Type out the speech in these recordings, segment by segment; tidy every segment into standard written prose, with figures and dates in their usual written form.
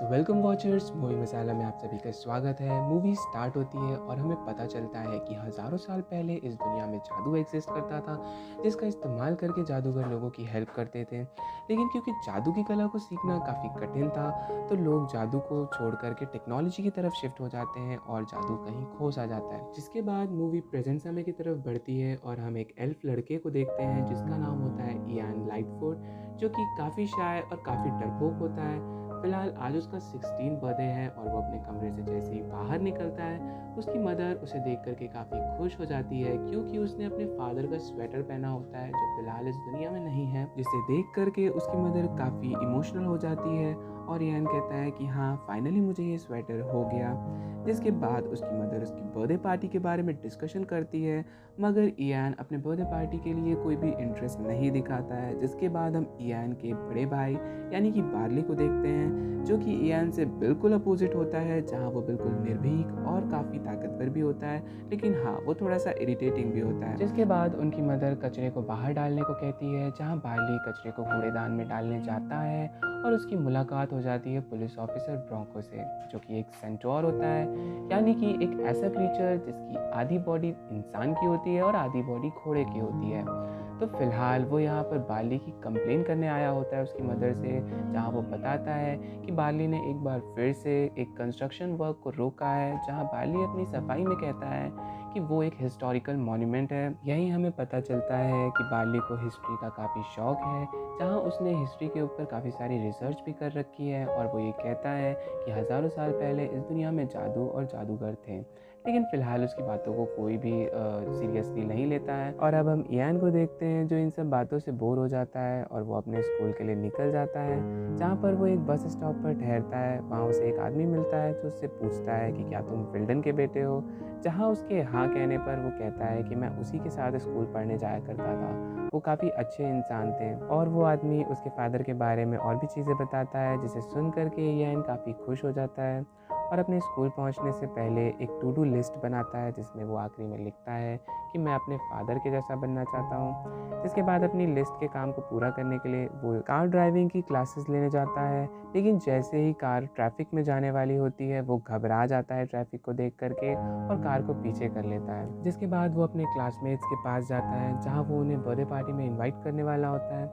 Welcome watchers, movie मसाला में आप सभी का स्वागत है। मूवी स्टार्ट होती है और हमें पता चलता है कि हज़ारों साल पहले इस दुनिया में जादू एग्जिस्ट करता था, जिसका इस्तेमाल करके जादूगर लोगों की हेल्प करते थे। लेकिन क्योंकि जादू की कला को सीखना काफ़ी कठिन था, तो लोग जादू को छोड़ करके टेक्नोलॉजी की तरफ शिफ्ट हो जाते हैं और जादू कहीं खो सा जाता है। जिसके बाद मूवी प्रेजेंट समय की तरफ बढ़ती है और हम एक एल्फ लड़के को देखते हैं जिसका नाम होता है इयान लाइटफोर्ड, जो कि काफ़ी शाय और काफ़ी डरपोक होता है। फिलहाल आज उसका 16 बर्थडे है और वो अपने कमरे से जैसे ही बाहर निकलता है, उसकी मदर उसे देख करके काफ़ी खुश हो जाती है, क्योंकि उसने अपने फादर का स्वेटर पहना होता है जो फिलहाल इस दुनिया में नहीं है। जिसे देख करके उसकी मदर काफ़ी इमोशनल हो जाती है और यान कहता है कि हाँ, फाइनली मुझे ये स्वेटर हो गया। जिसके बाद उसकी मदर उसकी बर्थडे पार्टी के बारे में डिस्कशन करती है, मगर इयान अपने बर्थडे पार्टी के लिए कोई भी इंटरेस्ट नहीं दिखाता है। जिसके बाद हम इयान के बड़े भाई यानी कि बार्ली को देखते हैं, जो कि इयान से बिल्कुल अपोजिट होता है, जहाँ वो बिल्कुल निर्भीक और काफ़ी ताकतवर भी होता है, लेकिन हाँ, वो थोड़ा सा इरिटेटिंग भी होता है। जिसके बाद उनकी मदर कचरे को बाहर डालने को कहती है, जहाँ बार्ली कचरे को कूड़ेदान में डालने जाता है और उसकी मुलाकात हो जाती है पुलिस ऑफिसर ब्रोंको से, जो कि एक सेंटोर होता है, यानी कि एक ऐसा क्रीचर जिसकी आधी बॉडी इंसान की होती है और आधी बॉडी घोड़े की होती है। तो फिलहाल वो यहाँ पर बार्ली की कंप्लेन करने आया होता है उसकी मदर से, जहाँ वो बताता है कि बार्ली ने एक बार फिर से एक कंस्ट्रक्शन वर्क को रोका है, जहाँ बार्ली अपनी सफाई में कहता है कि वो एक हिस्टोरिकल मॉन्यूमेंट है। यहीं हमें पता चलता है कि बार्ली को हिस्ट्री का काफ़ी शौक है, जहाँ उसने हिस्ट्री के ऊपर काफ़ी सारी रिसर्च भी कर रखी है और वो ये कहता है कि हज़ारों साल पहले इस दुनिया में जादू और जादूगर थे। लेकिन फ़िलहाल उसकी बातों को कोई भी सीरियसली नहीं लेता है। और अब हम इयान को देखते हैं, जो इन सब बातों से बोर हो जाता है और वो अपने स्कूल के लिए निकल जाता है, जहाँ पर वो एक बस स्टॉप पर ठहरता है। वहाँ उसे एक आदमी मिलता है जो उससे पूछता है कि क्या तुम विल्डन के बेटे हो, जहाँ उसके हाँ कहने पर वो कहता है कि मैं उसी के साथ स्कूल पढ़ने जाया करता था, वो काफ़ी अच्छे इंसान थे। और वो आदमी उसके फादर के बारे में और भी चीज़ें बताता है, जिसे सुन करके इयान काफ़ी खुश हो जाता है और अपने स्कूल पहुंचने से पहले एक टू डू लिस्ट बनाता है, जिसमें वो आखिरी में लिखता है कि मैं अपने फादर के जैसा बनना चाहता हूँ। जिसके बाद अपनी लिस्ट के काम को पूरा करने के लिए वो कार ड्राइविंग की क्लासेस लेने जाता है, लेकिन जैसे ही कार ट्रैफिक में जाने वाली होती है, वो घबरा जाता है ट्रैफिक को देख करके और कार को पीछे कर लेता है। जिसके बाद वो अपने क्लासमेट्स के पास जाता है, जहाँ वो उन्हें बर्थडे पार्टी में इन्वाइट करने वाला होता है,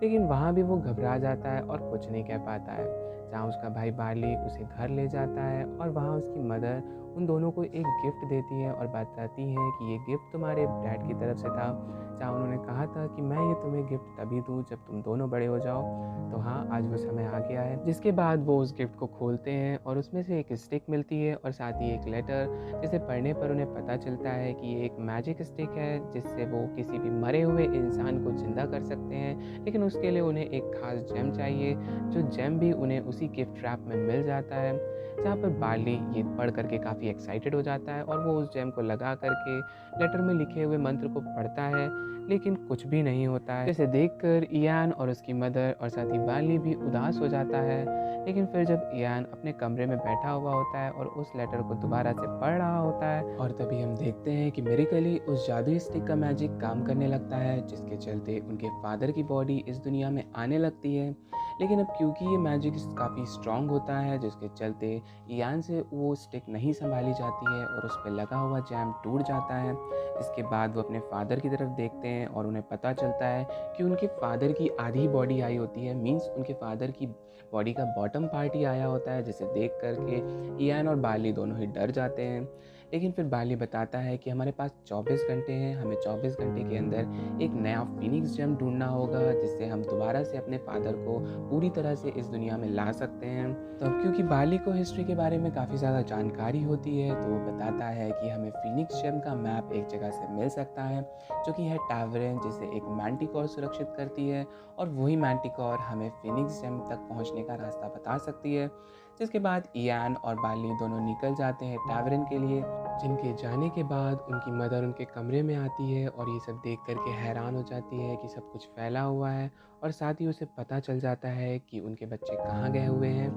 लेकिन वहाँ भी वो घबरा जाता है और कुछ नहीं कह पाता है। जहाँ उसका भाई बार्ली उसे घर ले जाता है और वहाँ उसकी मदर उन दोनों को एक गिफ्ट देती है और बताती है कि ये गिफ्ट तुम्हारे डैड की तरफ से था, जहाँ उन्होंने कहा था कि मैं ये तुम्हें गिफ्ट तभी दूँ जब तुम दोनों बड़े हो जाओ। तो हाँ, आज वो समय आ गया है। जिसके बाद वो उस गिफ्ट को खोलते हैं और उसमें से एक स्टिक मिलती है और साथ ही एक लेटर, जिसे पढ़ने पर उन्हें पता चलता है कि ये एक मैजिक स्टिक है, जिससे वो किसी भी मरे हुए इंसान को जिंदा कर सकते हैं। लेकिन उसके लिए उन्हें एक खास जेम चाहिए, जो जेम भी उन्हें उसी गिफ्ट रैप में मिल जाता है। जहाँ पर बार्ली ये पढ़ करके काफ़ी एक्साइटेड हो जाता है और वो उस जेम को लगा करके लेटर में लिखे हुए मंत्र को पढ़ता है, लेकिन कुछ भी नहीं होता है। जिसे देखकर इयान और उसकी मदर और साथ ही बार्ली भी उदास हो जाता है। लेकिन फिर जब इयान अपने कमरे में बैठा हुआ होता है और उस लेटर को दोबारा से पढ़ रहा होता है, और तभी हम देखते हैं कि मिरेकली उस जादुई स्टिक का मैजिक काम करने लगता है, जिसके चलते उनके फादर की बॉडी इस दुनिया में आने लगती है। लेकिन अब क्योंकि ये मैजिक काफ़ी स्ट्रॉन्ग होता है, जिसके चलते इयान से वो स्टिक नहीं संभाली जाती है और उस पर लगा हुआ जैम टूट जाता है। इसके बाद वो अपने फादर की तरफ देखते हैं और उन्हें पता चलता है कि उनके फादर की आधी बॉडी आई होती है, मीन्स उनके फादर की बॉडी का बॉटम पार्ट ही आया होता है, जिसे देख करके इयान और बार्ली दोनों ही डर जाते हैं। लेकिन फिर बार्ली बताता है कि हमारे पास 24 घंटे हैं, हमें 24 घंटे के अंदर एक नया फिनिक्स जेम ढूंढना होगा, जिससे हम दोबारा से अपने फादर को पूरी तरह से इस दुनिया में ला सकते हैं। तो अब क्योंकि बार्ली को हिस्ट्री के बारे में काफ़ी ज़्यादा जानकारी होती है, तो वो बताता है कि हमें फिनिक्स जेम का मैप एक जगह से मिल सकता है, जो कि है टावरेन, जिसे एक मैंटिकोर सुरक्षित करती है, और वही मैंटिकोर हमें फिनिक्स जेम तक पहुंचने का रास्ता बता सकती है। जिसके बाद इयान और बार्ली दोनों निकल जाते हैं टावरेन के लिए, जिनके जाने के बाद उनकी मदर उनके कमरे में आती है और ये सब देख करके हैरान हो जाती है कि सब कुछ फैला हुआ है, और साथ ही उसे पता चल जाता है कि उनके बच्चे कहाँ गए हुए हैं।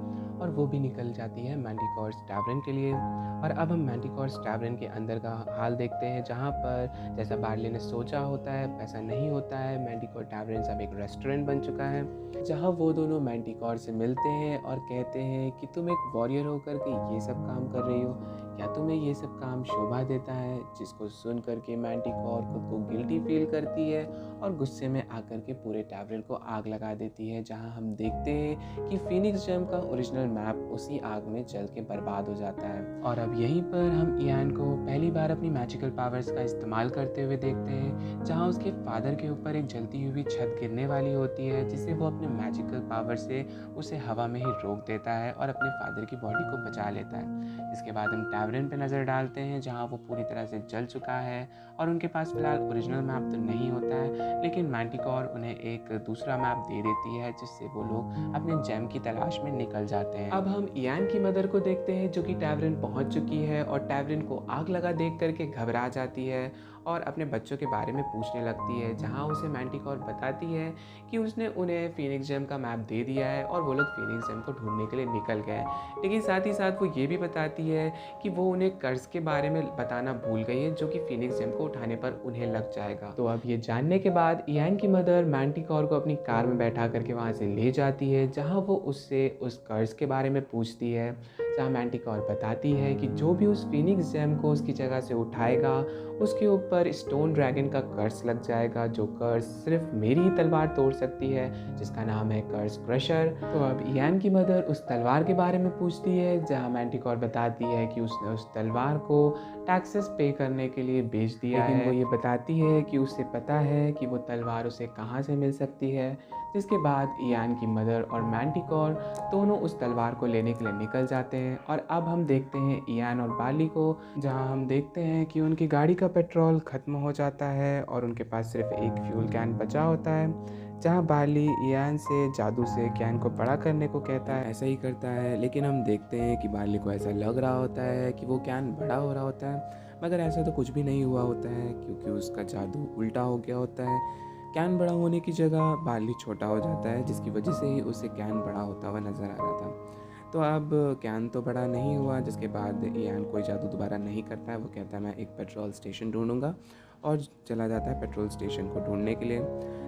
और वो भी निकल जाती है मैंटिकोर्स टैवर्न के लिए। और अब हम मैंटिकोर्स टैवर्न के अंदर का हाल देखते हैं, जहाँ पर जैसा बार्ली ने सोचा होता है वैसा नहीं होता है। मैंटिकोर टैवर्न अब एक रेस्टोरेंट बन चुका है, जहाँ वो दोनों मैंटिकोर से मिलते हैं और कहते हैं कि तुम एक वॉरियर होकर के ये सब काम कर रही हो, क्या तुम्हें ये सब काम शोभा देता है? जिसको सुन करके मैंटिकोर खुद को गिल्टी फील करती है और गुस्से में आकर के पूरे टैवर्न को आग लगा देती है, जहां हम देखते हैं कि फीनिक्स जेम का ओरिजिनल मैप उसी आग में जल के बर्बाद हो जाता है। और अब यहीं पर हम इयान को पहली बार अपनी मैजिकल पावर्स का इस्तेमाल करते हुए देखते हैं, जहां उसके फादर के ऊपर एक जलती हुई छत गिरने वाली होती है, जिसे वो अपने मैजिकल पावर से उसे हवा में ही रोक देता है और अपने फादर की बॉडी को बचा लेता है। इसके बाद हम टैवर्न पे नज़र डालते हैं, जहां वो पूरी तरह से जल चुका है और उनके पास फिलहाल ओरिजिनल मैप तो नहीं होता है, लेकिन मैंटिकोर उन्हें एक दूसरा मैप दे देती है, जिससे वो लोग अपने जेम की तलाश में निकल जाते हैं। अब हम इयान की मदर को देखते हैं, जो कि टैवर्न पहुंच चुकी है और टैवर्न को आग लगा देख करके घबरा जाती है और अपने बच्चों के बारे में पूछने लगती है, जहां उसे मैंटिकोर बताती है कि उसने उन्हें फीनिक्स जेम का मैप दे दिया है और वो लोग फीनिक्स जेम को ढूंढने के लिए निकल गए। लेकिन साथ ही साथ वो ये भी बताती है कि वो उन्हें कर्ज के बारे में बताना भूल गई है, जो कि फीनिक्स जेम को उठाने पर उन्हें लग जाएगा। तो अब ये जानने के बाद इयान की मदर मैंटिकोर को अपनी कार में बैठा करके वहाँ से ले जाती है, जहाँ वो उससे उस कर्ज के बारे में पूछती है, जहाँ मैंटिकोर बताती है कि जो भी उस फीनिक्स जेम को उसकी जगह से उठाएगा उसके ऊपर स्टोन ड्रैगन का कर्स लग जाएगा, जो कर्स सिर्फ मेरी ही तलवार तोड़ सकती है, जिसका नाम है कर्स क्रशर। तो अब इयान की मदर उस तलवार के बारे में पूछती है, जहाँ मैंटिकोर बताती है कि उसने उस तलवार को टैक्सेस पे करने के लिए बेच दिया है। वो ये बताती है कि उसे पता है कि वो तलवार उसे कहाँ से मिल सकती है, जिसके बाद इयान की मदर और मैंटिकोर दोनों उस तलवार को लेने के लिए निकल जाते हैं। और अब हम देखते हैं इयान और बार्ली को, जहां हम देखते हैं कि उनकी गाड़ी का पेट्रोल ख़त्म हो जाता है और उनके पास सिर्फ एक फ्यूल कैन बचा होता है, जहां बार्ली इयान से जादू से कैन को बड़ा करने को कहता है। ऐसा ही करता है, लेकिन हम देखते हैं कि बार्ली को ऐसा लग रहा होता है कि वो कैन बड़ा हो रहा होता है, मगर ऐसा तो कुछ भी नहीं हुआ होता है, क्योंकि उसका जादू उल्टा हो गया होता है। कैन बड़ा होने की जगह बार्ली छोटा हो जाता है, जिसकी वजह से ही उसे कैन बड़ा होता हुआ नज़र आ रहा था। तो अब कैन तो बड़ा नहीं हुआ, जिसके बाद इयान कोई जादू दोबारा नहीं करता है। वो कहता है मैं एक पेट्रोल स्टेशन ढूंढूंगा और चला जाता है पेट्रोल स्टेशन को ढूंढने के लिए,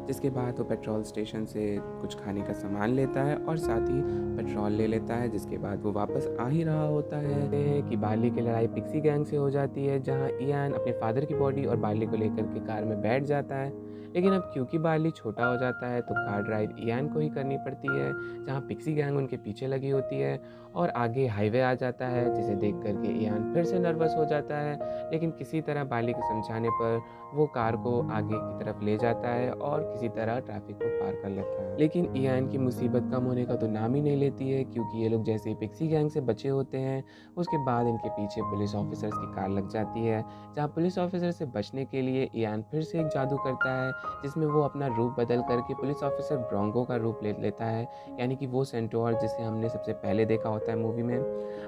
जिसके बाद वो पेट्रोल स्टेशन से कुछ खाने का सामान लेता है और साथ ही पेट्रोल ले लेता है। जिसके बाद वो वापस आ ही रहा होता है कि बार्ली की लड़ाई पिक्सी गैंग से हो जाती है, जहाँ इयान अपने फादर की बॉडी और बार्ली को लेकर के कार में बैठ जाता है। लेकिन अब क्योंकि बार्ली छोटा हो जाता है तो कार ड्राइव इयान को ही करनी पड़ती है, जहाँ पिक्सी गैंग उनके पीछे लगी होती है और आगे हाईवे आ जाता है, जिसे देख करके इयान फिर से नर्वस हो जाता है। लेकिन किसी तरह बार्ली के समझाने पर वो कार को आगे की तरफ ले जाता है और किसी तरह ट्रैफिक को पार कर लेता है। लेकिन इयान की मुसीबत कम होने का तो नाम ही नहीं लेती है, क्योंकि ये लोग जैसे ही पिक्सी गैंग से बचे होते हैं उसके बाद इनके पीछे पुलिस ऑफिसर्स की कार लग जाती है, जहाँ पुलिस ऑफिसर से बचने के लिए इयान फिर से एक जादू करता है, जिसमें वो अपना रूप बदल करके पुलिस ऑफिसर ब्रोंगो का रूप ले लेता है, यानी कि वो सेंटोर जिसे हमने सबसे पहले देखा होता है मूवी में।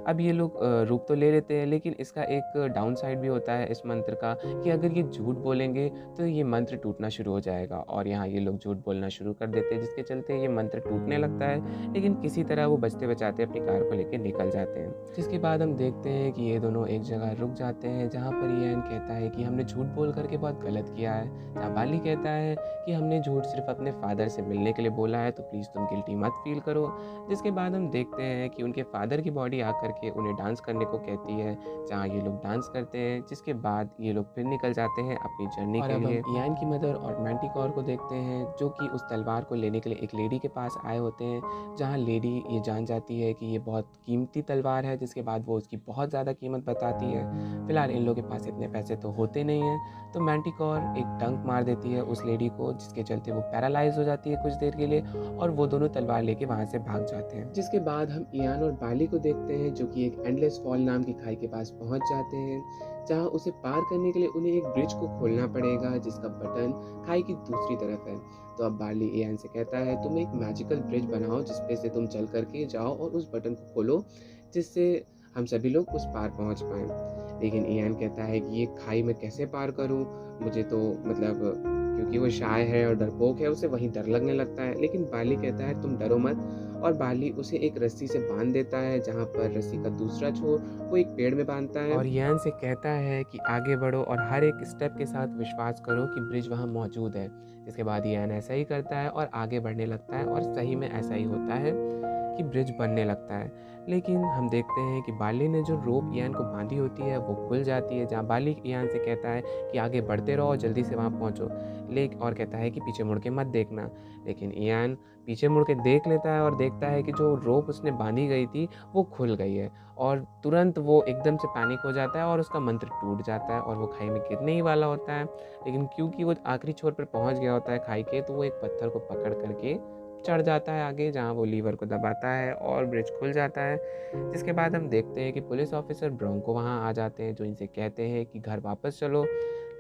अब ये लोग रूप तो ले लेते हैं, लेकिन इसका एक डाउन साइड भी होता है इस मंत्र का, कि अगर ये झूठ बोलेंगे तो ये मंत्र टूटना शुरू हो जाएगा। और यहाँ ये लोग झूठ बोलना शुरू कर देते हैं, जिसके चलते ये मंत्र टूटने लगता है, लेकिन किसी तरह वो बचते बचाते अपनी कार को लेकर निकल जाते हैं। जिसके बाद हम देखते हैं कि ये दोनों एक जगह रुक जाते हैं, जहाँ पर इयान कहता है कि हमने झूठ बोल करके बहुत गलत किया है, जहाँ बार्ली कहता है कि हमने झूठ सिर्फ अपने फादर से मिलने के लिए बोला है, तो प्लीज़ तुम गिल्टी मत फील करो। जिसके बाद हम देखते हैं कि उनके फादर की बॉडी आकर के उन्हें डांस करने को कहती है, जहाँ ये लोग डांस करते हैं, जिसके बाद ये लोग फिर निकल जाते हैं अपनी जर्नी के लिए। इयान की मदर और मैंटिकोर को देखते हैं, जो कि उस तलवार को लेने के लिए एक लेडी के पास आए होते हैं, जहाँ लेडी ये जान जाती है कि ये बहुत कीमती तलवार है, जिसके बाद वो उसकी बहुत ज़्यादा कीमत बताती है। फिलहाल इन लोगों के पास इतने पैसे तो होते नहीं हैं, तो मैंटिकोर एक डंक मार देती है उस लेडी को, जिसके चलते वो पैरालाइज हो जाती है कुछ देर के लिए और वो दोनों तलवार लेके वहाँ से भाग जाते हैं। जिसके बाद हम इयान और बार्ली को देखते हैं, जो कि एक एंडलेस फॉल नाम की खाई के पास पहुँच जाते हैं, जहाँ उसे पार करने के लिए उन्हें एक ब्रिज को खोलना पड़ेगा, जिसका बटन खाई की दूसरी तरफ है। तो अब बार्ली इयान से कहता है तुम एक मैजिकल ब्रिज बनाओ, जिसपे से तुम चल करके जाओ और उस बटन को खोलो, जिससे हम सभी लोग उस पार पहुंच पाएं। लेकिन इयान कहता है कि ये खाई मैं कैसे पार करूं, मुझे तो क्योंकि वो शाय है और डरपोक है, उसे वहीं डर लगने लगता है। लेकिन बार्ली कहता है तुम डरो मत और बाली उसे एक रस्सी से बांध देता है, जहाँ पर रस्सी का दूसरा छोर वो एक पेड़ में बांधता है और यान से कहता है कि आगे बढ़ो और हर एक स्टेप के साथ विश्वास करो कि ब्रिज वहाँ मौजूद है। इसके बाद यान ऐसा ही करता है और आगे बढ़ने लगता है और सही में ऐसा ही होता है कि ब्रिज बनने लगता है। लेकिन हम देखते हैं कि बाली ने जो रोप ईयान को बांधी होती है वो खुल जाती है, जहाँ बाली ईयान से कहता है कि आगे बढ़ते रहो, जल्दी से वहाँ पहुँचो, और कहता है कि पीछे मुड़ के मत देखना। लेकिन ईयान पीछे मुड़ के देख लेता है और देखता है कि जो रोप उसने बांधी गई थी वो खुल गई है और तुरंत वो एकदम से पैनिक हो जाता है और उसका मंत्र टूट जाता है और वो खाई में गिरने ही वाला होता है। लेकिन क्योंकि वो आखिरी छोर पर पहुँच गया होता है खाई के, तो वो एक पत्थर को पकड़ करके चढ़ जाता है आगे, जहाँ वो लीवर को दबाता है और ब्रिज खुल जाता है। जिसके बाद हम देखते हैं कि पुलिस ऑफिसर ब्रोंको वहाँ आ जाते हैं, जो इनसे कहते हैं कि घर वापस चलो।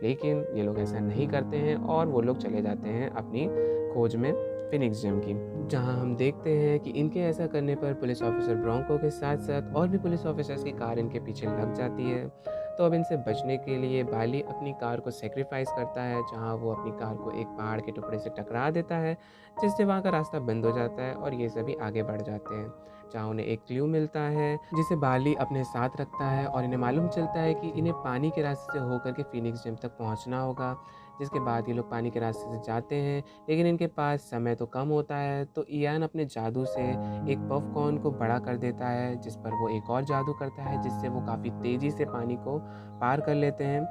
लेकिन ये लोग ऐसा नहीं करते हैं और वो लोग चले जाते हैं अपनी खोज में फिनिक्स जेम की, जहाँ हम देखते हैं कि इनके ऐसा करने पर पुलिस ऑफिसर ब्रोंको के साथ साथ और भी पुलिस ऑफिसर्स की कार इनके पीछे लग जाती है। तो अब इनसे बचने के लिए बाली अपनी कार को सेक्रीफाइस करता है, जहाँ वो अपनी कार को एक पहाड़ के टुकड़े से टकरा देता है, जिससे वहाँ का रास्ता बंद हो जाता है और ये सभी आगे बढ़ जाते हैं, जहाँ उन्हें एक क्लू मिलता है जिसे बाली अपने साथ रखता है और इन्हें मालूम चलता है कि इन्हें पानी के रास्ते से होकर के फिनिक्स जेम तक पहुँचना होगा। जिसके बाद ये लोग पानी के रास्ते से जाते हैं, लेकिन इनके पास समय तो कम होता है, तो ईयान अपने जादू से एक पॉपकॉर्न को बड़ा कर देता है, जिस पर वो एक और जादू करता है जिससे वो काफ़ी तेज़ी से पानी को पार कर लेते हैं।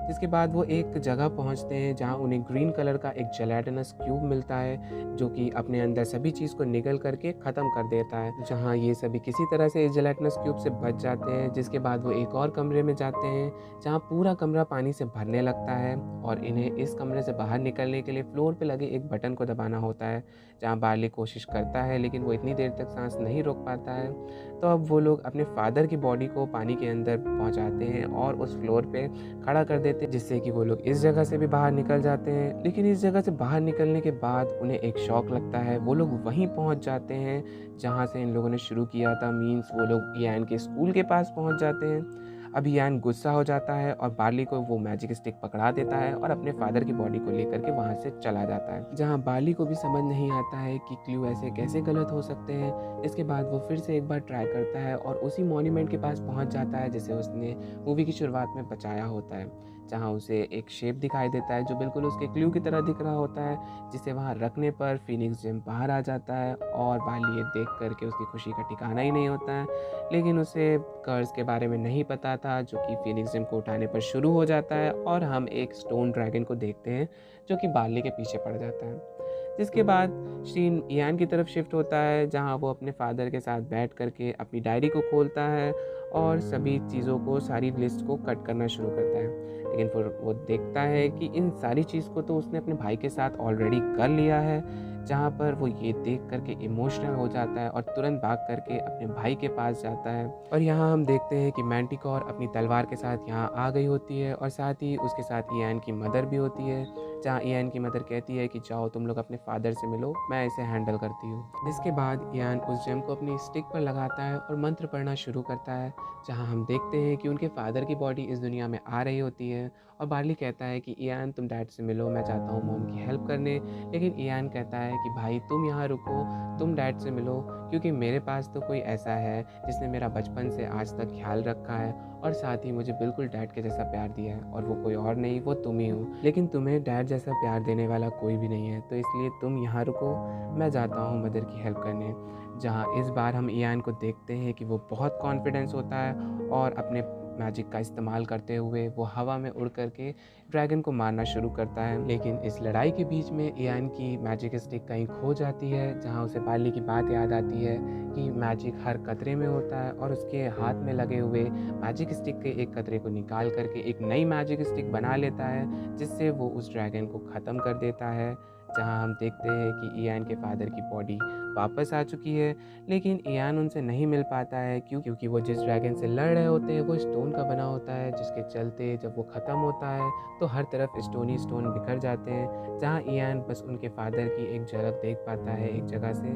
जिसके बाद वो एक जगह पहुंचते हैं जहां उन्हें ग्रीन कलर का एक जेलेटिनस क्यूब मिलता है, जो कि अपने अंदर सभी चीज़ को निगल करके ख़त्म कर देता है, जहां ये सभी किसी तरह से इस जेलेटिनस क्यूब से बच जाते हैं। जिसके बाद वो एक और कमरे में जाते हैं जहां पूरा कमरा पानी से भरने लगता है और इन्हें इस कमरे से बाहर निकलने के लिए फ्लोर पे लगे एक बटन को दबाना होता है, जहां बार्ली कोशिश करता है लेकिन वो इतनी देर तक सांस नहीं रोक पाता है। तो अब वो लोग अपने फादर की बॉडी को पानी के अंदर पहुंचाते हैं और उस फ्लोर पे खड़ा कर देते हैं, जिससे कि वो लोग इस जगह से भी बाहर निकल जाते हैं। लेकिन इस जगह से बाहर निकलने के बाद उन्हें एक शॉक लगता है, वो लोग वहीं पहुंच जाते हैं जहां से इन लोगों ने शुरू किया था। मीन्स वो लोग ईयान के स्कूल के पास पहुंच जाते हैं। अब ईयान गुस्सा हो जाता है और बार्ली को वो मैजिक स्टिक पकड़ा देता है और अपने फादर की बॉडी को लेकर के वहाँ से चला जाता है, जहाँ बार्ली को भी समझ नहीं आता है कि क्लू ऐसे कैसे गलत हो सकते हैं। इसके बाद वो फिर से एक बार ट्राई करता है और उसी मॉन्यूमेंट के पास पहुँच जाता है जिसे उसने मूवी की शुरुआत में बचाया होता है, जहाँ उसे एक शेप दिखाई देता है जो बिल्कुल उसके क्लू की तरह दिख रहा होता है, जिसे वहाँ रखने पर फिनिक्स जेम बाहर आ जाता है और बार्ली ये देख करके उसकी खुशी का ठिकाना ही नहीं होता है। लेकिन उसे कर्ज के बारे में नहीं पता था, जो कि फिनिक्स जेम को उठाने पर शुरू हो जाता है और हम एक स्टोन ड्रैगन को देखते हैं जो कि बार्ली के पीछे पड़ जाता है। जिसके बाद सीन ईयान की तरफ शिफ्ट होता है, जहाँ वो अपने फादर के साथ बैठ करके अपनी डायरी को खोलता है और सभी चीज़ों को, सारी लिस्ट को कट करना शुरू करता है। लेकिन फिर वो देखता है कि इन सारी चीज़ को तो उसने अपने भाई के साथ ऑलरेडी कर लिया है, जहाँ पर वो ये देख करके इमोशनल हो जाता है और तुरंत भाग करके अपने भाई के पास जाता है। और यहाँ हम देखते हैं कि मैंटिकोर अपनी तलवार के साथ यहाँ आ गई होती है और साथ ही उसके साथ ईयान की मदर भी होती है, जहाँ ईयान की मदर कहती है कि जाओ तुम लोग अपने फादर से मिलो, मैं इसे हैंडल करती हूँ। इसके बाद ईयान उस जेम को अपनी स्टिक पर लगाता है और मंत्र पढ़ना शुरू करता है, जहाँ हम देखते हैं कि उनके फादर की बॉडी इस दुनिया में आ रही होती है और बार्ली कहता है कि ईयान तुम डैड से मिलो, मैं चाहता हूँ मॉम की हेल्प करने। लेकिन ईयान कहता है कि भाई तुम यहाँ रुको, तुम डैड से मिलो, क्योंकि मेरे पास तो कोई ऐसा है जिसने मेरा बचपन से आज तक ख्याल रखा है और साथ ही मुझे बिल्कुल डैड के जैसा प्यार दिया है, और वो कोई और नहीं, वो तुम ही हो। लेकिन तुम्हें डैड जैसा प्यार देने वाला कोई भी नहीं है, तो इसलिए तुम यहाँ रुको, मैं जाता हूँ मदर की हेल्प करने। जहाँ इस बार हम ईयान को देखते हैं कि वो बहुत कॉन्फिडेंस होता है और अपने मैजिक का इस्तेमाल करते हुए वो हवा में उड़ करके ड्रैगन को मारना शुरू करता है। लेकिन इस लड़ाई के बीच में ईयान की मैजिक स्टिक कहीं खो जाती है, जहाँ उसे बार्ली की बात याद आती है कि मैजिक हर कतरे में होता है, और उसके हाथ में लगे हुए मैजिक स्टिक के एक कतरे को निकाल करके एक नई मैजिक स्टिक बना लेता है, जिससे वो उस ड्रैगन को ख़त्म कर देता है। जहाँ हम देखते हैं कि ईयान के फादर की बॉडी वापस आ चुकी है, लेकिन ईयान उनसे नहीं मिल पाता है क्योंकि वो जिस ड्रैगन से लड़ रहे होते हैं वो स्टोन का बना होता है, जिसके चलते जब वो ख़त्म होता है तो हर तरफ स्टोन ही स्टोन बिखर जाते हैं। जहाँ ईयान बस उनके फादर की एक झलक देख पाता है एक जगह से,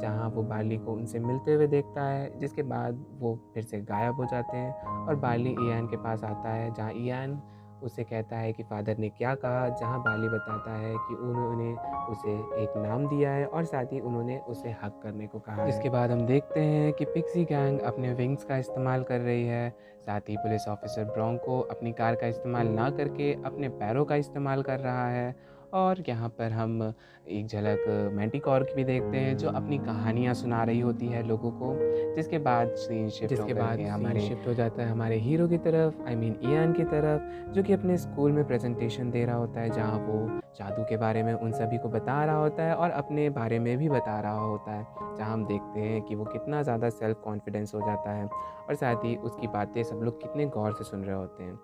जहाँ वो बार्ली को उनसे मिलते हुए देखता है, जिसके बाद वो फिर से गायब हो जाते हैं और बार्ली ईयान के पास आता है, जहाँ ईयान उसे कहता है कि फ़ादर ने क्या कहा, जहाँ बाली बताता है कि उन्होंने उसे एक नाम दिया है और साथ ही उन्होंने उसे हग करने को कहा है। इसके बाद हम देखते हैं कि पिक्सी गैंग अपने विंग्स का इस्तेमाल कर रही है। साथ ही पुलिस ऑफिसर ब्रोंको अपनी कार का इस्तेमाल ना करके अपने पैरों का इस्तेमाल कर रहा है। और यहाँ पर हम एक झलक मैंटिकोर की भी देखते हैं, जो अपनी कहानियाँ सुना रही होती है लोगों को। जिसके बाद सीन शिफ्ट हो जाता है हमारे हीरो की तरफ, आई मीन इयान की तरफ, जो कि अपने स्कूल में प्रेजेंटेशन दे रहा होता है, जहाँ वो जादू के बारे में उन सभी को बता रहा होता है और अपने बारे में भी बता रहा होता है। जहाँ हम देखते हैं कि वो कितना ज़्यादा सेल्फ कॉन्फिडेंस हो जाता है और साथ ही उसकी बातें सब लोग कितने गौर से सुन रहे होते हैं।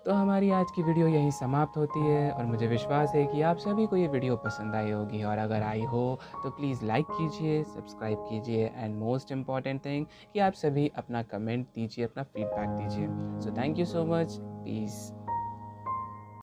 तो हमारी आज की वीडियो यहीं समाप्त होती है और मुझे विश्वास है कि आप सभी को ये वीडियो पसंद आई होगी, और अगर आई हो तो प्लीज़ लाइक कीजिए, सब्सक्राइब कीजिए, एंड मोस्ट इम्पॉर्टेंट थिंग कि आप सभी अपना कमेंट दीजिए, अपना फीडबैक दीजिए। So thank you so much, piece.